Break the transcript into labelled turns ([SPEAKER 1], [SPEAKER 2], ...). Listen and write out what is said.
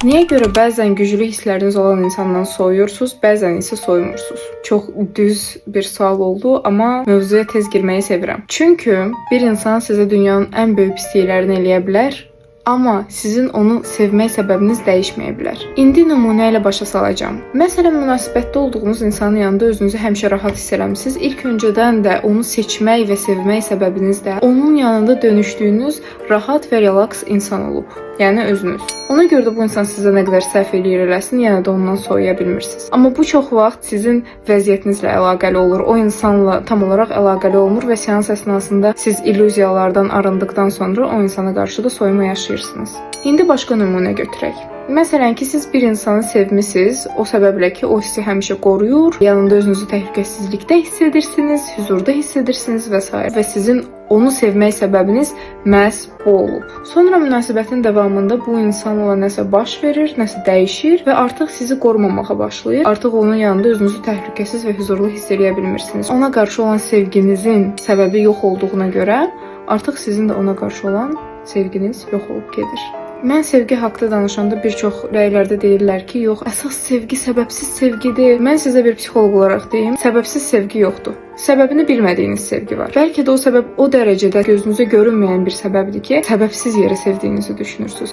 [SPEAKER 1] Niyə görə bəzən güclü hissləriniz olan insandan soyuyursunuz, bəzən isə soyumursunuz? Çox düz bir sual oldu, amma mövzuya tez girməyi sevirəm. Çünki bir insan sizə dünyanın ən böyük pisliklərini eləyə bilər, amma sizin onu sevmək səbəbiniz dəyişməyə bilər. İndi nümunə ilə başa salacağım. Məsələn, münasibətdə olduğunuz insanın yanında özünüzü həmişə rahat hiss eləmisiniz. İlk öncədən də onu seçmək və sevmək səbəbiniz də onun yanında dönüşdüyünüz rahat və relaks insan olub. Yəni özünüz. Ona görə də bu insan sizə nə qədər səhv eləyir eləsin, yenə də ondan soyuya bilmirsiniz. Amma bu çox vaxt sizin vəziyyətinizlə əlaqəli olur. O insanla tam olaraq əlaqəli olmur və seans əsnasında siz illüziyalardan arındıqdan sonra o insana qarşı da soyuma yaşayırsınız. İndi başqa nümunə götürək. Məsələn ki, siz bir insanı sevmisiniz, o səbəblə ki, o sizi həmişə qoruyur, yanında özünüzü təhlükəsizlikdə hiss edirsiniz, huzurda hiss edirsiniz və s. Və sizin onu sevmək səbəbiniz məhz bu olub. Sonra münasibətin davamında bu insanla nəsə baş verir, nəsə dəyişir və artıq sizi qorumamağa başlayır. Artıq onun yanında özünüzü təhlükəsiz və huzurlu hiss edə bilmirsiniz. Ona qarşı olan sevginizin səbəbi yox olduğuna görə, artıq sizin də ona qarşı olan sevginiz yox olub gedir. Mən sevgi haqqında danışanda bir çox rəylərdə deyirlər ki, yox, əsas sevgi səbəbsiz sevgidir. Mən sizə bir psixoloq olaraq deyim, səbəbsiz sevgi yoxdur. Səbəbini bilmədiyiniz sevgi var. Bəlkə də o səbəb o dərəcədə gözünüzə görünməyən bir səbəbdir ki, səbəbsiz yerə sevdiyinizi düşünürsünüz.